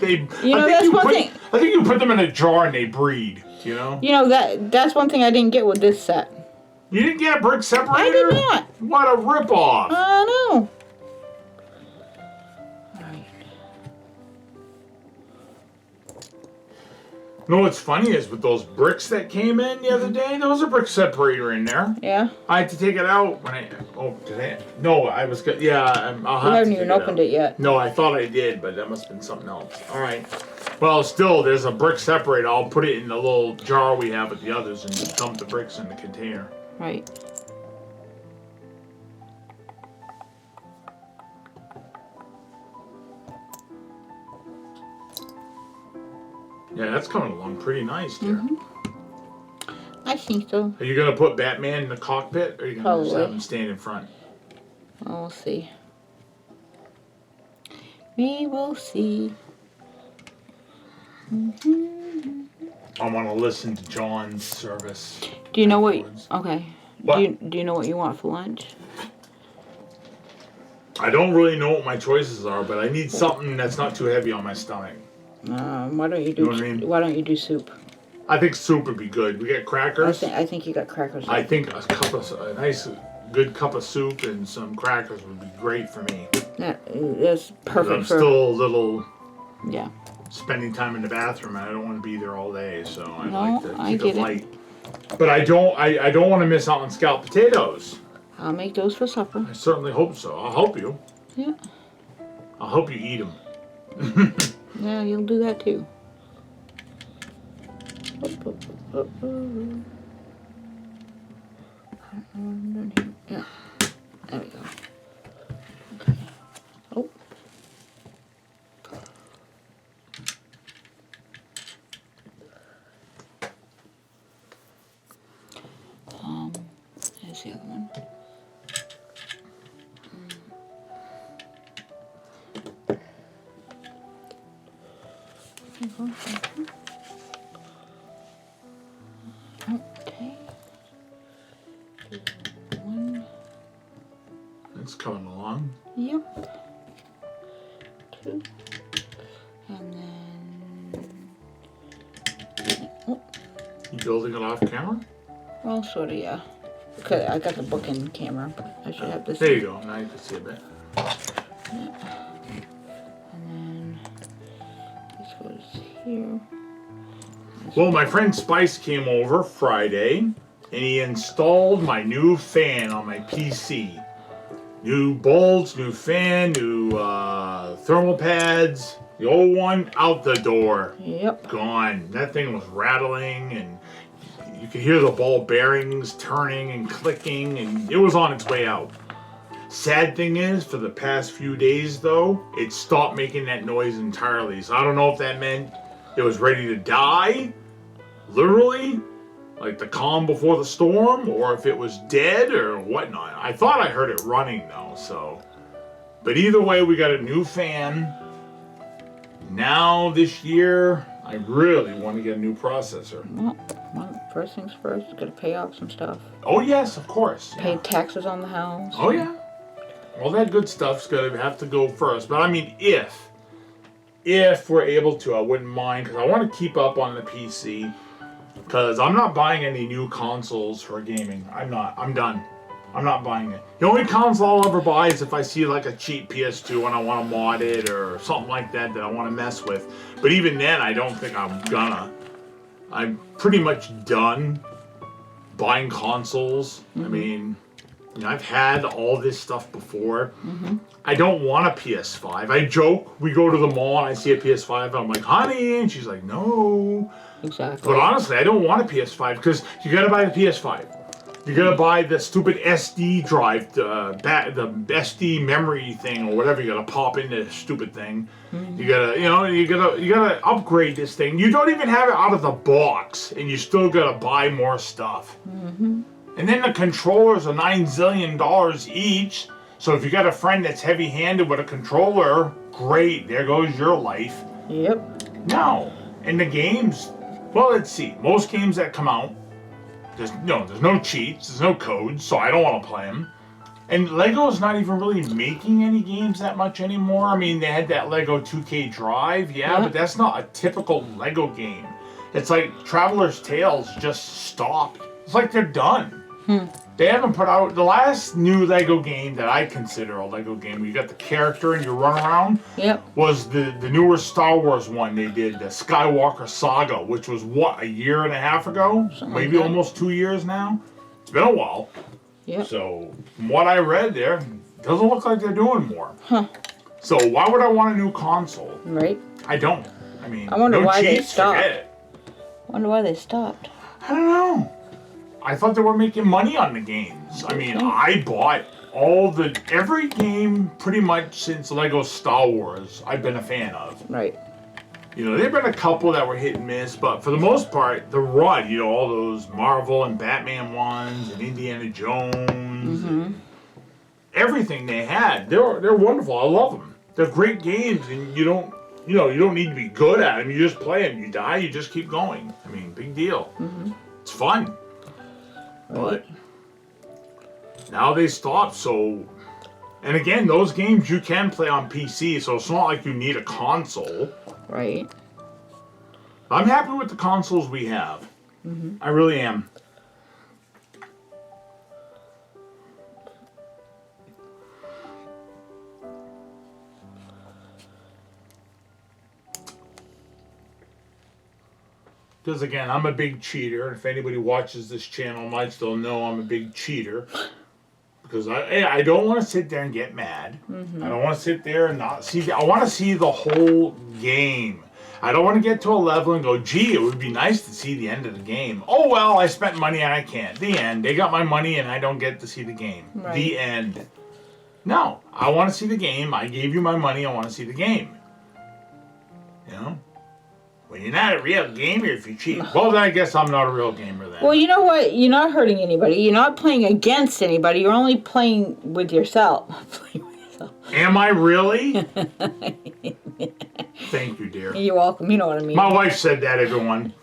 That's one thing. I think you put them in a jar and they breed, you know? You know, that's one thing I didn't get with this set. You didn't get a brick separator? I did not. What a ripoff. I know. Alright. You know what's funny is with those bricks that came in the other day, there was a brick separator in there. Yeah? I had to take it out when today? No, I was good. Yeah, I'll have You haven't to even take opened it yet. No, I thought I did, but that must have been something else. All right. Well, still, there's a brick separator. I'll put it in the little jar we have with the others and just dump the bricks in the container. Right. Yeah, that's coming along pretty nice, dear. I think so. Are you going to put Batman in the cockpit, or are you going to just have him stand in front? Well, we'll see. We will see. I want to listen to John's service. Do you know what? afterwards. Okay. What? Do you know what you want for lunch? I don't really know what my choices are, but I need something that's not too heavy on my stomach. Why don't you do? You know what I mean? Why don't you do soup? I think soup would be good. We get crackers. I think you got crackers. I think a nice, good cup of soup and some crackers would be great for me. That's perfect I'm for. still a little Yeah. spending time in the bathroom, and I don't want to be there all day, so I No, like to I keep get it it. light. But I don't want to miss out on scalloped potatoes. I'll make those for supper. I certainly hope so. I'll help you. Yeah. I'll help you eat them. Yeah, you'll do that too. Yeah. There we go. Okay. Oh. There's the other one. Okay. One. It's coming along. Yep. Two. And then. Oh, You building it off camera? well, sort of, yeah. Okay, I got the book in camera, but I should have this. There you go. Now you can see a bit. And then this goes here. Well, my friend Spice came over Friday, and he installed my new fan on my PC. New bolts, new fan, new thermal pads. The old one out the door. Yep. Gone. That thing was rattling, and you could hear the ball bearings turning and clicking, and it was on its way out. Sad thing is, for the past few days though, it stopped making that noise entirely. So I don't know if that meant it was ready to die, literally, like the calm before the storm, or if it was dead or whatnot. I thought I heard it running though, so. But either way, we got a new fan. Now this year, I really want to get a new processor. Well, first things first, gotta pay off some stuff. Oh yes, of course. Pay taxes on the house. Oh yeah. All that good stuff's gonna have to go first. But I mean, if we're able to, I wouldn't mind, because I want to keep up on the PC. Because I'm not buying any new consoles for gaming. I'm not. I'm done. I'm not buying it. The only console I'll ever buy is if I see like a cheap PS2 and I want to mod it or something like that I want to mess with. But even then, I don't think I'm gonna. I'm pretty much done buying consoles. I mean, you know, I've had all this stuff before. I don't want a PS5. I joke. We go to the mall and I see a PS5 and I'm like, honey, and she's like, no. Exactly. But honestly, I don't want a PS5 because you gotta buy the PS5. You gotta buy the stupid SD drive, the SD memory thing or whatever. You gotta pop in the stupid thing. You gotta, you gotta upgrade this thing. You don't even have it out of the box, and you still gotta buy more stuff. And then the controllers are $9 zillion each. So if you got a friend that's heavy-handed with a controller, great. There goes your life. Yep. No, and the games. Well, let's see. Most games that come out, there's no cheats, there's no codes, so I don't want to play them. And Lego's not even really making any games that much anymore. I mean, they had that Lego 2K Drive, but that's not a typical Lego game. It's like Traveler's Tales just stopped. It's like they're done. They haven't put out the last new Lego game that I consider a Lego game where you got the character and you run around. Was the newer Star Wars one they did, the Skywalker Saga, which was what, a year and a half ago? Maybe almost 2 years now. It's been a while. So from what I read there, doesn't look like they're doing more. So why would I want a new console? Right. I don't. I mean, I wonder no why cheats, they stopped. forget it. Wonder why they stopped. I don't know. I thought they were making money on the games. I mean, I bought every game pretty much since Lego Star Wars I've been a fan of. Right. You know, there've been a couple that were hit and miss, but for the most part, the run, all those Marvel and Batman ones and Indiana Jones, and everything they had, they're wonderful. I love them. They're great games, and you don't need to be good at them. You just play them. You die, you just keep going. I mean, big deal. It's fun. But now they stopped, so. And again, those games you can play on PC, so it's not like you need a console. Right. I'm happy with the consoles we have. I really am. Because again, I'm a big cheater. If anybody watches this channel might still know I'm a big cheater. Because I don't want to sit there and get mad. I don't want to sit there and not see. I want to see the whole game. I don't want to get to a level and go, gee, it would be nice to see the end of the game. Oh, well, I spent money and I can't. The end. They got my money and I don't get to see the game. Right. The end. No, I want to see the game. I gave you my money. I want to see the game. You know? When you're not a real gamer if you cheat. Well, then I guess I'm not a real gamer then. Well, you know what? You're not hurting anybody. You're not playing against anybody. You're only playing with yourself. Am I really? Thank you, dear. You're welcome. You know what I mean. My wife said that, everyone.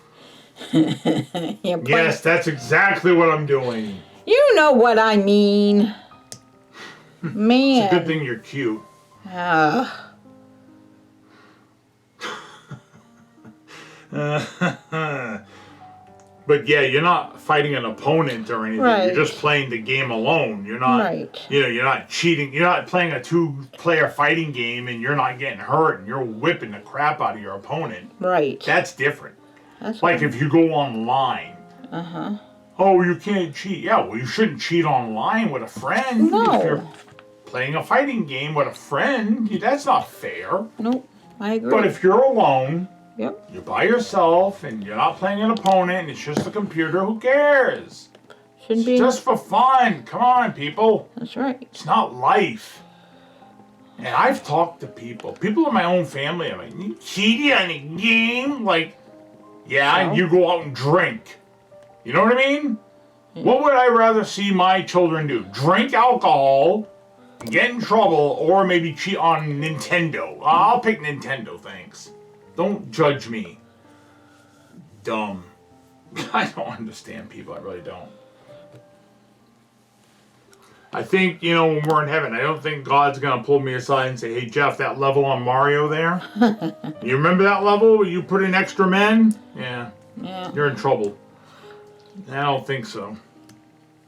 Yes, that's exactly what I'm doing. You know what I mean. Man. It's a good thing you're cute. But yeah, you're not fighting an opponent or anything. Right. You're just playing the game alone. You're not, Right. you're not cheating. You're not playing a 2-player fighting game and you're not getting hurt and you're whipping the crap out of your opponent. Right. That's different. That's Like right. if you go online. Oh, you can't cheat. Yeah, well, you shouldn't cheat online with a friend. No. If you're playing a fighting game with a friend, that's not fair. Nope. I agree. But if you're alone, yep. you're by yourself, and you're not playing an opponent, and it's just a computer, who cares? Shouldn't be. It's just for fun. Come on, people. That's right. It's not life. And I've talked to people in my own family. I'm like, you cheating on a game? Like, yeah, So? and you go out and drink. You know what I mean? Yeah. What would I rather see my children do? Drink alcohol, get in trouble, or maybe cheat on Nintendo? I'll pick Nintendo, thanks. Don't judge me. Dumb. I don't understand people, I really don't. I think, when we're in heaven, I don't think God's going to pull me aside and say, hey, Jeff, that level on Mario there? You remember that level where you put in extra men? Yeah. You're in trouble. I don't think so.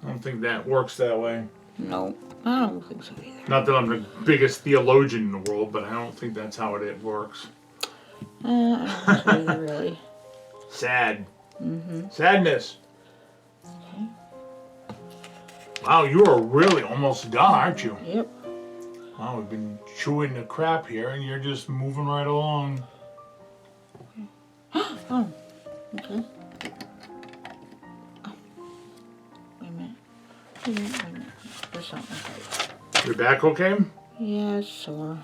I don't think that works that way. No, I don't think so either. Not that I'm the biggest theologian in the world, but I don't think that's how it works. I don't think so either, really. Sad. Sadness. Okay. Wow, you are really almost done, aren't you? Yep. Wow, we've been chewing the crap here, and you're just moving right along. Oh, okay. Oh. Wait a minute. There's something. Your back okay? Yeah, it's sore.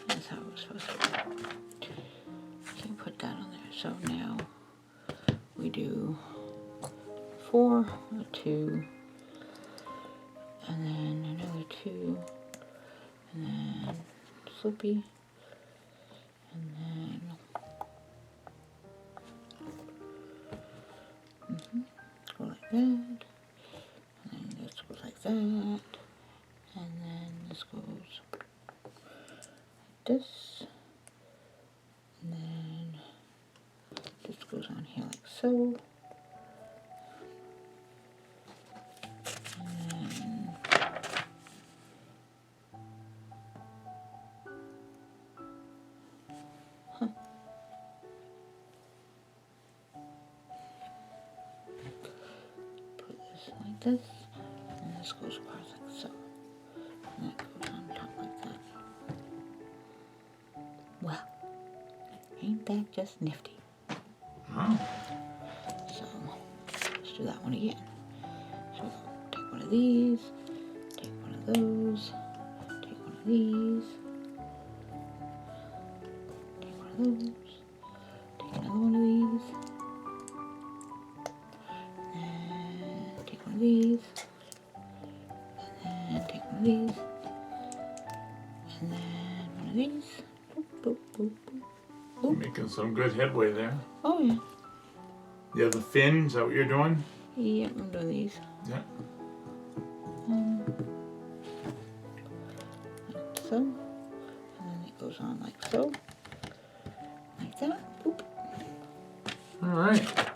That's how it was supposed to be. Okay, put that on there. So now we do 4, a 2, and then another 2, and then Slippy, and then go like that, and then this goes like that, and then this goes like this, and then this goes on here like so. Put this like this, and this goes across like so, and that goes on top like that. Well, ain't that just nifty? Oh. So, let's do that one again. So, take one of these, take one of those, take one of these, take one of those, take another one of these, and take one of these, and then take one of these, and then one of these. Boop, boop, boop, boop. You're making some good headway there. Oh, yeah. You have the fin, is that what you're doing? Yep, I'm doing these. Yeah. Like so. And then it goes on like so. Like that. Boop. Alright.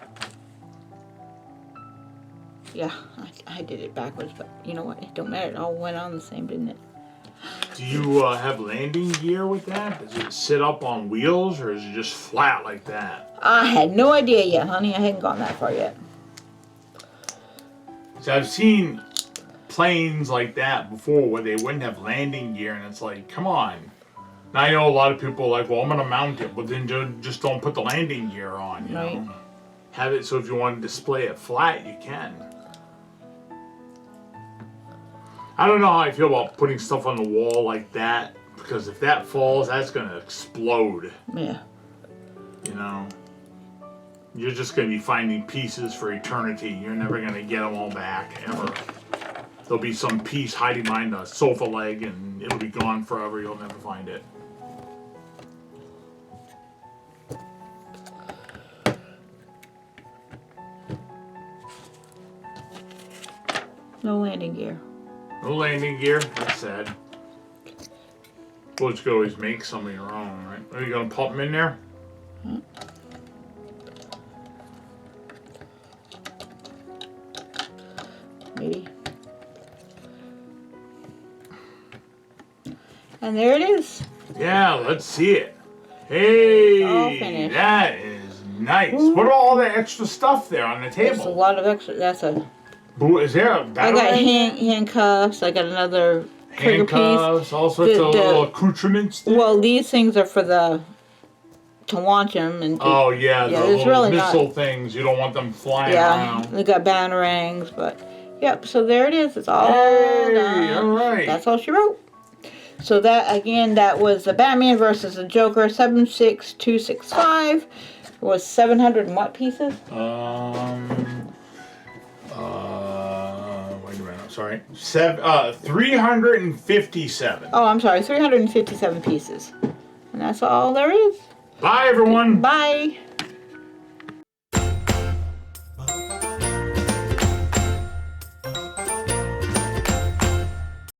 Yeah, I did it backwards, but you know what? It don't matter. It all went on the same, didn't it? Do you have landing gear with that? Does it sit up on wheels, or is it just flat like that? I had no idea yet, honey. I hadn't gone that far yet. So I've seen planes like that before where they wouldn't have landing gear, and it's like, come on. Now I know a lot of people are like, well, I'm going to mount it, but then just don't put the landing gear on, you Right. know? Have it so if you want to display it flat, you can. I don't know how I feel about putting stuff on the wall like that, Because if that falls, that's going to explode. Yeah. You know? You're just going to be finding pieces for eternity. You're never going to get them all back, ever. There'll be some piece hiding behind a sofa leg, and it'll be gone forever. You'll never find it. No landing gear. No landing gear. That's sad. Well, you could always make some of your own, right? Are you going to pop them in there? Maybe. And there it is. Yeah, let's see it. Hey, All finished. that is nice. What about all the extra stuff there on the There's a table? lot of extra. That's a. Is there a I battery? got handcuffs. I got another trigger piece. Handcuffs, all sorts of little accoutrements there. Well, these things are for the to launch them and. Oh yeah, the there's little really missile not. things. You don't want them flying Yeah, around. they got batarangs, but yep. So there it is. It's all Hey, done. all right. That's all she wrote. So that again, that was the Batman versus the Joker 76265. It was 700 and what pieces? Wait a minute. Sorry. 357. Oh, I'm sorry, 357 pieces. And that's all there is. Bye, everyone. Bye.